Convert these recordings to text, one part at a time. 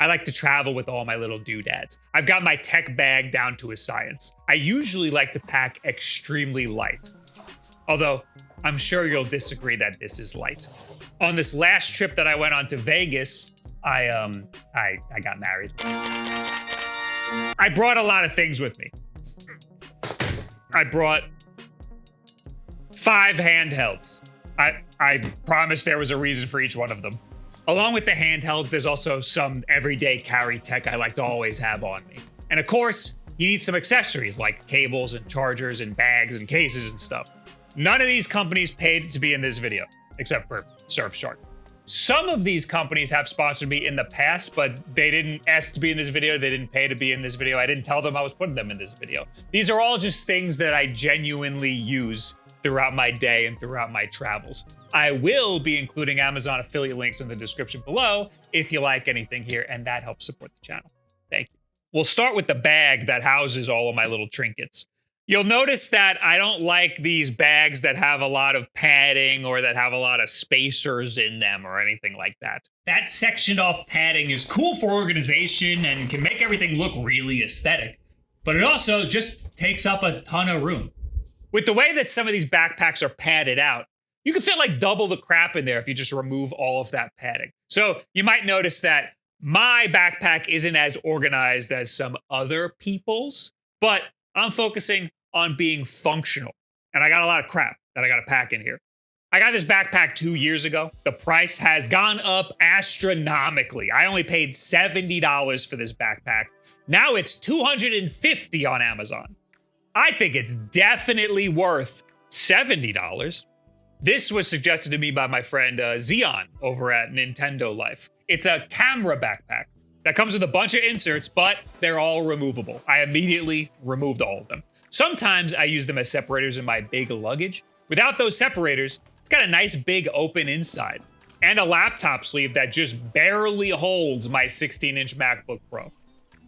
I like to travel with all my little doodads. I've got my tech bag down to a science. I usually like to pack extremely light. Although, I'm sure you'll disagree that this is light. On this last trip that I went on to Vegas, I got married. I brought a lot of things with me. I brought 5 handhelds. I promised there was a reason for each one of them. Along with the handhelds, there's also some everyday carry tech I like to always have on me. And of course, you need some accessories like cables and chargers and bags and cases and stuff. None of these companies paid to be in this video, except for Surfshark. Some of these companies have sponsored me in the past, but they didn't ask to be in this video. They didn't pay to be in this video. I didn't tell them I was putting them in this video. These are all just things that I genuinely use throughout my day and throughout my travels. I will be including Amazon affiliate links in the description below if you like anything here, and that helps support the channel. Thank you. We'll start with the bag that houses all of my little trinkets. You'll notice that I don't like these bags that have a lot of padding or that have a lot of spacers in them or anything like that. That sectioned off padding is cool for organization and can make everything look really aesthetic, but it also just takes up a ton of room. With the way that some of these backpacks are padded out, you can fit like double the crap in there if you just remove all of that padding. So you might notice that my backpack isn't as organized as some other people's, but I'm focusing on being functional. And I got a lot of crap that I got to pack in here. I got this backpack 2 years ago. The price has gone up astronomically. I only paid $70 for this backpack. Now it's $250 on Amazon. I think it's definitely worth $70. This was suggested to me by my friend Xeon over at Nintendo Life. It's a camera backpack that comes with a bunch of inserts, but they're all removable. I immediately removed all of them. Sometimes I use them as separators in my big luggage. Without those separators, it's got a nice big open inside and a laptop sleeve that just barely holds my 16-inch MacBook Pro.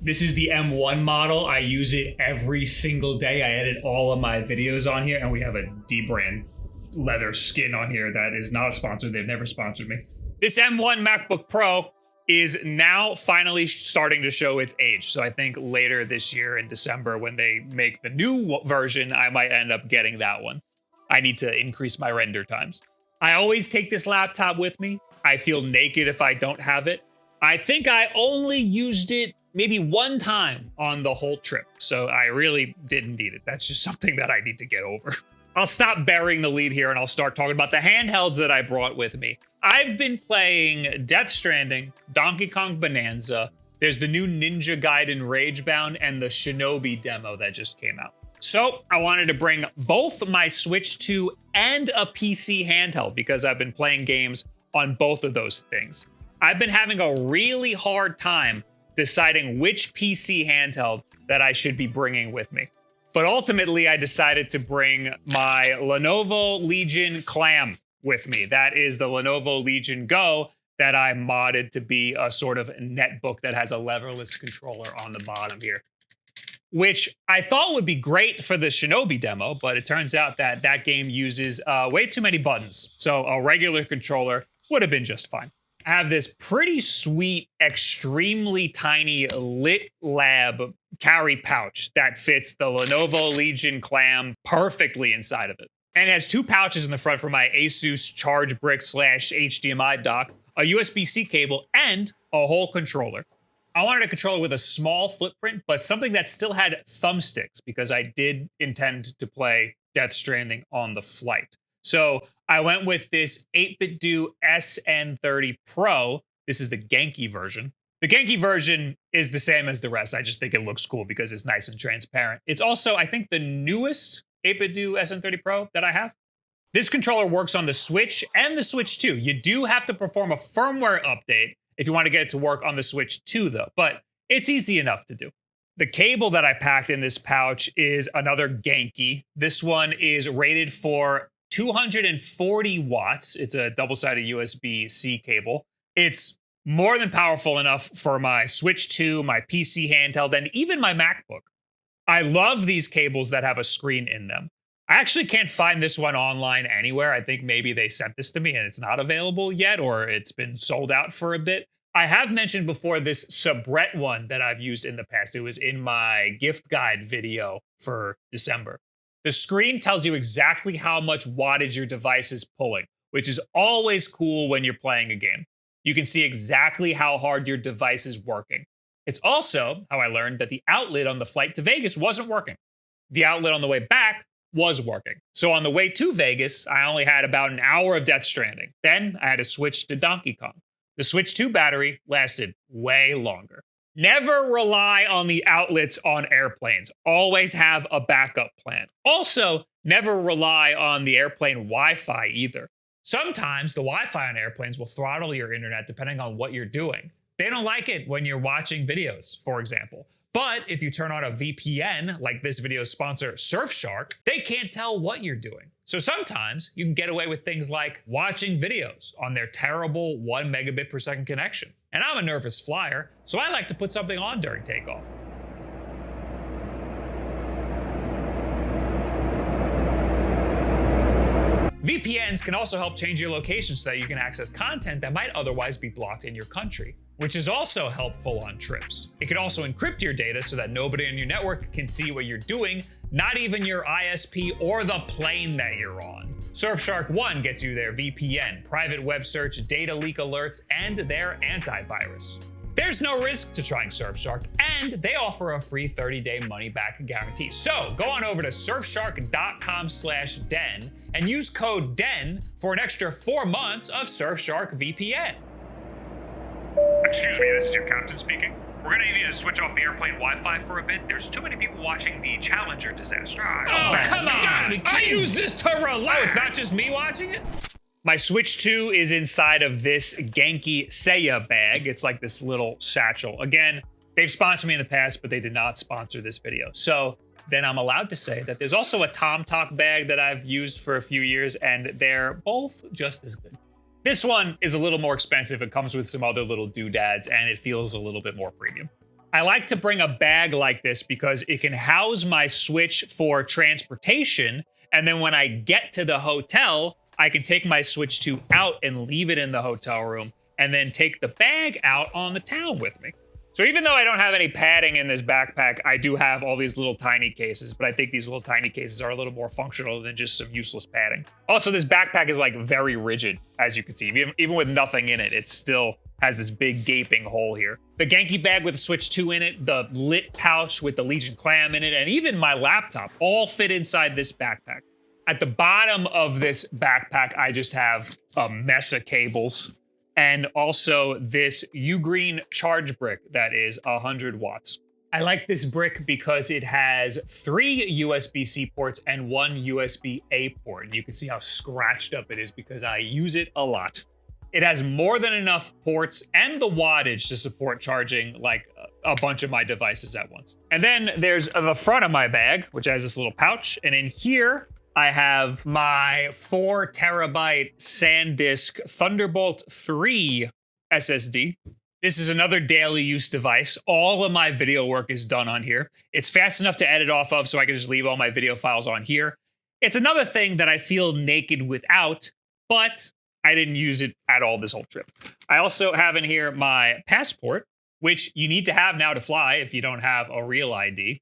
This is the M1 model. I use it every single day. I edit all of my videos on here, and we have a D-brand leather skin on here that is not a sponsor. They've never sponsored me. This M1 MacBook Pro is now finally starting to show its age. So I think later this year in December, when they make the new version, I might end up getting that one. I need to increase my render times. I always take this laptop with me. I feel naked if I don't have it. I think I only used it maybe one time on the whole trip, so I really didn't need it. That's just something that I need to get over. I'll stop burying the lead here and I'll start talking about the handhelds that I brought with me. I've been playing Death Stranding, Donkey Kong Bonanza. There's the new Ninja Gaiden Ragebound and the Shinobi demo that just came out. So I wanted to bring both my Switch 2 and a PC handheld because I've been playing games on both of those things. I've been having a really hard time deciding which PC handheld that I should be bringing with me. But ultimately, I decided to bring my Lenovo Legion Clam with me. That is the Lenovo Legion Go that I modded to be a sort of netbook that has a leverless controller on the bottom here, which I thought would be great for the Shinobi demo, but it turns out that that game uses way too many buttons. So a regular controller would have been just fine. I have this pretty sweet, extremely tiny Lit Lab carry pouch that fits the Lenovo Legion Clam perfectly inside of it. And it has 2 pouches in the front for my Asus charge brick / HDMI dock, a USB-C cable, and a whole controller. I wanted a controller with a small footprint, but something that still had thumbsticks because I did intend to play Death Stranding on the flight. So I went with this 8BitDo SN30 Pro. This is the Genki version. The Genki version is the same as the rest. I just think it looks cool because it's nice and transparent. It's also, I think, the newest 8BitDo SN30 Pro that I have. This controller works on the Switch and the Switch 2. You do have to perform a firmware update if you want to get it to work on the Switch 2, though, but it's easy enough to do. The cable that I packed in this pouch is another Genki. This one is rated for 240 watts. It's a double-sided USB-C cable. It's more than powerful enough for my Switch 2, my PC handheld, and even my MacBook. I love these cables that have a screen in them. I actually can't find this one online anywhere. I think maybe they sent this to me and it's not available yet, or it's been sold out for a bit. I have mentioned before this soubrette one that I've used in the past. It was in my gift guide video for December. The screen tells you exactly how much wattage your device is pulling, which is always cool when you're playing a game. You can see exactly how hard your device is working. It's also how I learned that the outlet on the flight to Vegas wasn't working. The outlet on the way back was working. So on the way to Vegas, I only had about an hour of Death Stranding. Then I had to switch to Donkey Kong. The Switch 2 battery lasted way longer. Never rely on the outlets on airplanes. Always have a backup plan. Also, never rely on the airplane Wi-Fi either. Sometimes the Wi-Fi on airplanes will throttle your internet depending on what you're doing. They don't like it when you're watching videos, for example. But if you turn on a VPN, like this video's sponsor, Surfshark, they can't tell what you're doing. So sometimes you can get away with things like watching videos on their terrible 1 megabit per second connection. And I'm a nervous flyer, so I like to put something on during takeoff. VPNs can also help change your location so that you can access content that might otherwise be blocked in your country, which is also helpful on trips. It can also encrypt your data so that nobody on your network can see what you're doing, not even your ISP or the plane that you're on. Surfshark 1 gets you their VPN, private web search, data leak alerts, and their antivirus. There's no risk to trying Surfshark, and they offer a free 30-day money-back guarantee. So go on over to surfshark.com/den and use code DEN for an extra 4 months of Surfshark VPN. Excuse me, this is your captain speaking. We're gonna need to switch off the airplane Wi-Fi for a bit. There's too many people watching the Challenger disaster. Oh, come on! I use this to relax. Oh, it's not just me watching it? My Switch 2 is inside of this Genki Seiya bag. It's like this little satchel. Again, they've sponsored me in the past, but they did not sponsor this video. So then I'm allowed to say that there's also a TomTalk bag that I've used for a few years, and they're both just as good. This one is a little more expensive. It comes with some other little doodads, and it feels a little bit more premium. I like to bring a bag like this because it can house my Switch for transportation, and then when I get to the hotel, I can take my Switch 2 out and leave it in the hotel room, and then take the bag out on the town with me. So even though I don't have any padding in this backpack, I do have all these little tiny cases, but I think these little tiny cases are a little more functional than just some useless padding. Also, this backpack is like very rigid, as you can see. Even with nothing in it, it still has this big gaping hole here. The Genki bag with the Switch 2 in it, the lit pouch with the Legion clam in it, and even my laptop all fit inside this backpack. At the bottom of this backpack, I just have a mess of cables and also this Ugreen charge brick that is 100 watts. I like this brick because it has 3 USB-C ports and 1 USB-A port. And you can see how scratched up it is because I use it a lot. It has more than enough ports and the wattage to support charging like a bunch of my devices at once. And then there's the front of my bag, which has this little pouch. And in here, I have my 4 terabyte SanDisk Thunderbolt 3 SSD. This is another daily use device. All of my video work is done on here. It's fast enough to edit off of, so I can just leave all my video files on here. It's another thing that I feel naked without, but I didn't use it at all this whole trip. I also have in here my passport, which you need to have now to fly if you don't have a real ID.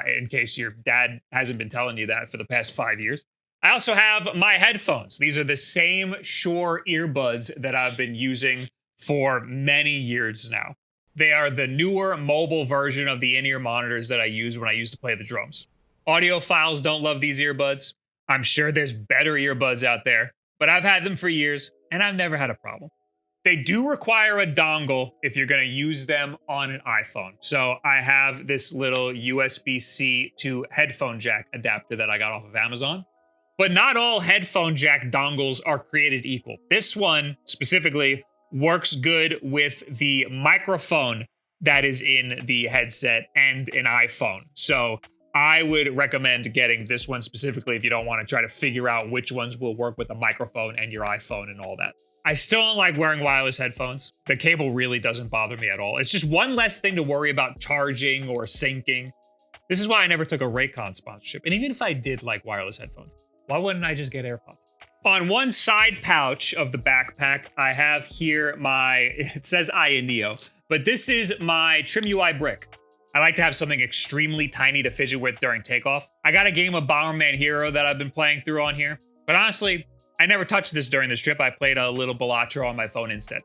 In case your dad hasn't been telling you that for the past 5 years. I also have my headphones. These are the same Shure earbuds that I've been using for many years now. They are the newer mobile version of the in-ear monitors that I use when I used to play the drums. Audiophiles don't love these earbuds. I'm sure there's better earbuds out there, but I've had them for years and I've never had a problem. They do require a dongle if you're going to use them on an iPhone. So I have this little USB-C to headphone jack adapter that I got off of Amazon. But not all headphone jack dongles are created equal. This one specifically works good with the microphone that is in the headset and an iPhone. So I would recommend getting this one specifically if you don't want to try to figure out which ones will work with the microphone and your iPhone and all that. I still don't like wearing wireless headphones. The cable really doesn't bother me at all. It's just one less thing to worry about charging or syncing. This is why I never took a Raycon sponsorship. And even if I did like wireless headphones, why wouldn't I just get AirPods? On one side pouch of the backpack, I have here it says Aya Neo, but this is my Trim UI brick. I like to have something extremely tiny to fidget with during takeoff. I got a game of Bomberman Hero that I've been playing through on here, but honestly, I never touched this during this trip. I played a little Balatro on my phone instead.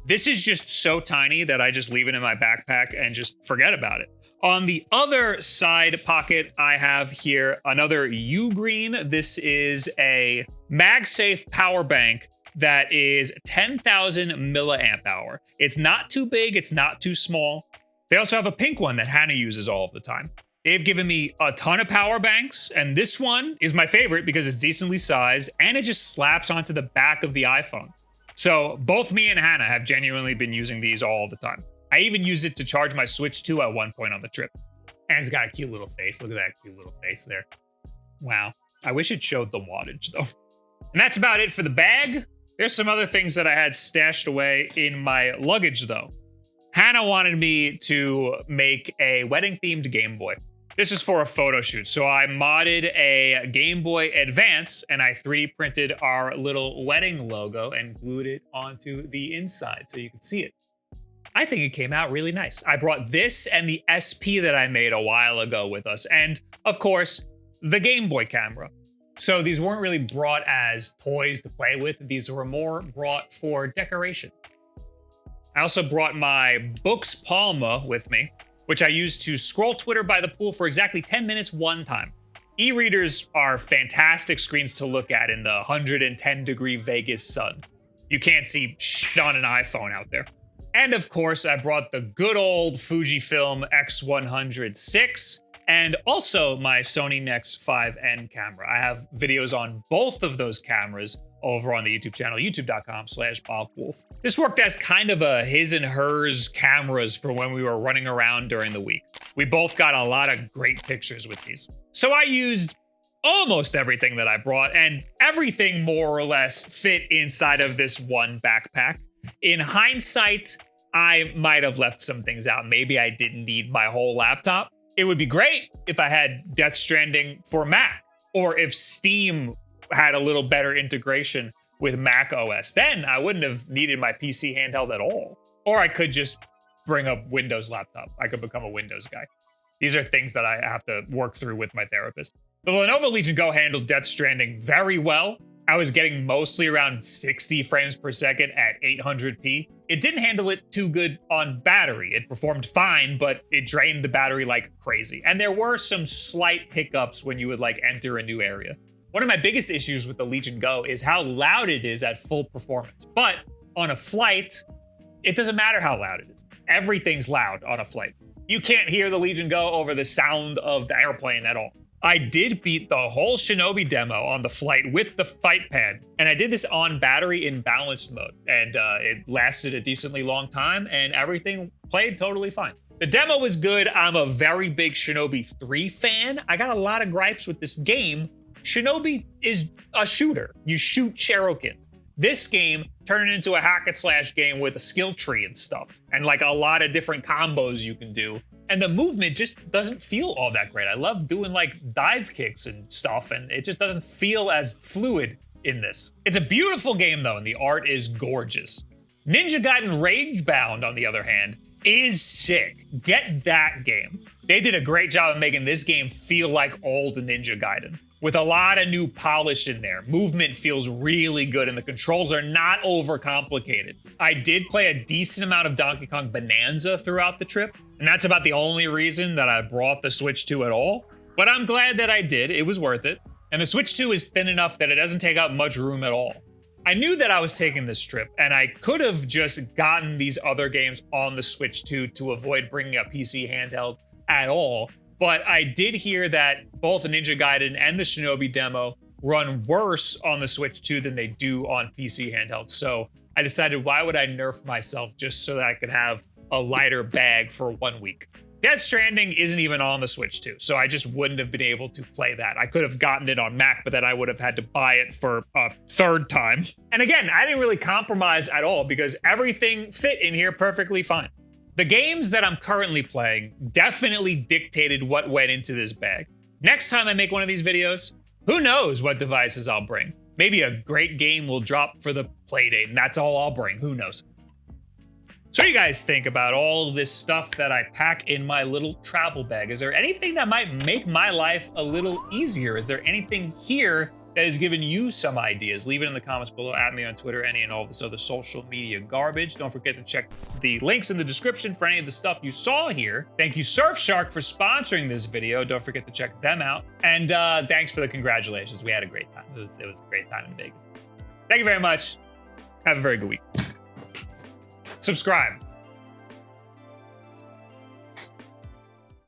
This is just so tiny that I just leave it in my backpack and just forget about it. On the other side pocket, I have here another Ugreen. This is a MagSafe power bank that is 10,000 milliamp hour. It's not too big, it's not too small. They also have a pink one that Hannah uses all of the time. They've given me a ton of power banks, and this one is my favorite because it's decently sized and it just slaps onto the back of the iPhone. So both me and Hannah have genuinely been using these all the time. I even used it to charge my Switch 2 at one point on the trip. And it's got a cute little face. Look at that cute little face there. Wow. I wish it showed the wattage though. And that's about it for the bag. There's some other things that I had stashed away in my luggage though. Hannah wanted me to make a wedding-themed Game Boy. This is for a photo shoot. So I modded a Game Boy Advance and I 3D printed our little wedding logo and glued it onto the inside so you can see it. I think it came out really nice. I brought this and the SP that I made a while ago with us. And of course, the Game Boy camera. So these weren't really brought as toys to play with. These were more brought for decoration. I also brought my Books Palma with me, which I used to scroll Twitter by the pool for exactly 10 minutes one time. E-readers are fantastic screens to look at in the 110-degree Vegas sun. You can't see shit on an iPhone out there. And of course, I brought the good old Fujifilm X100 and also my Sony Nex 5N camera. I have videos on both of those cameras over on the YouTube channel, youtube.com/BobWulff. This worked as kind of a his and hers cameras for when we were running around during the week. We both got a lot of great pictures with these. So I used almost everything that I brought, and everything more or less fit inside of this one backpack. In hindsight, I might have left some things out. Maybe I didn't need my whole laptop. It would be great if I had Death Stranding for Mac, or if Steam had a little better integration with Mac OS. Then I wouldn't have needed my PC handheld at all. Or I could just bring a Windows laptop. I could become a Windows guy. These are things that I have to work through with my therapist. The Lenovo Legion Go handled Death Stranding very well. I was getting mostly around 60 frames per second at 800p. It didn't handle it too good on battery. It performed fine, but it drained the battery like crazy. And there were some slight hiccups when you would enter a new area. One of my biggest issues with the Legion Go is how loud it is at full performance. But on a flight, it doesn't matter how loud it is. Everything's loud on a flight. You can't hear the Legion Go over the sound of the airplane at all. I did beat the whole Shinobi demo on the flight with the fight pad, and I did this on battery in balanced mode, and it lasted a decently long time, and everything played totally fine. The demo was good. I'm a very big Shinobi 3 fan. I got a lot of gripes with this game. Shinobi is a shooter. You shoot Cherokins. This game turned into a hack and slash game with a skill tree and stuff, and a lot of different combos you can do. And the movement just doesn't feel all that great. I love doing dive kicks and stuff, and it just doesn't feel as fluid in this. It's a beautiful game though, and the art is gorgeous. Ninja Gaiden Ragebound, on the other hand, is sick. Get that game. They did a great job of making this game feel like old Ninja Gaiden, with a lot of new polish in there. Movement feels really good, and the controls are not overcomplicated. I did play a decent amount of Donkey Kong Bonanza throughout the trip, and that's about the only reason that I brought the Switch 2 at all. But I'm glad that I did. It was worth it. And the Switch 2 is thin enough that it doesn't take up much room at all. I knew that I was taking this trip, and I could have just gotten these other games on the Switch 2 to avoid bringing a PC handheld at all. But I did hear that both the Ninja Gaiden and the Shinobi demo run worse on the Switch 2 than they do on PC handhelds. So I decided, why would I nerf myself just so that I could have a lighter bag for 1 week? Death Stranding isn't even on the Switch 2, so I just wouldn't have been able to play that. I could have gotten it on Mac, but then I would have had to buy it for a third time. And again, I didn't really compromise at all because everything fit in here perfectly fine. The games that I'm currently playing definitely dictated what went into this bag. Next time I make one of these videos, who knows what devices I'll bring. Maybe a great game will drop for the playdate, and that's all I'll bring. Who knows? So what do you guys think about all of this stuff that I pack in my little travel bag? Is there anything that might make my life a little easier? Is there anything here that has given you some ideas? Leave it in the comments below. Add me on Twitter, any and all of this other social media garbage. Don't forget to check the links in the description for any of the stuff you saw here. Thank you, Surfshark, for sponsoring this video. Don't forget to check them out. And thanks for the congratulations. We had a great time. It was a great time in Vegas. Thank you very much. Have a very good week. Subscribe.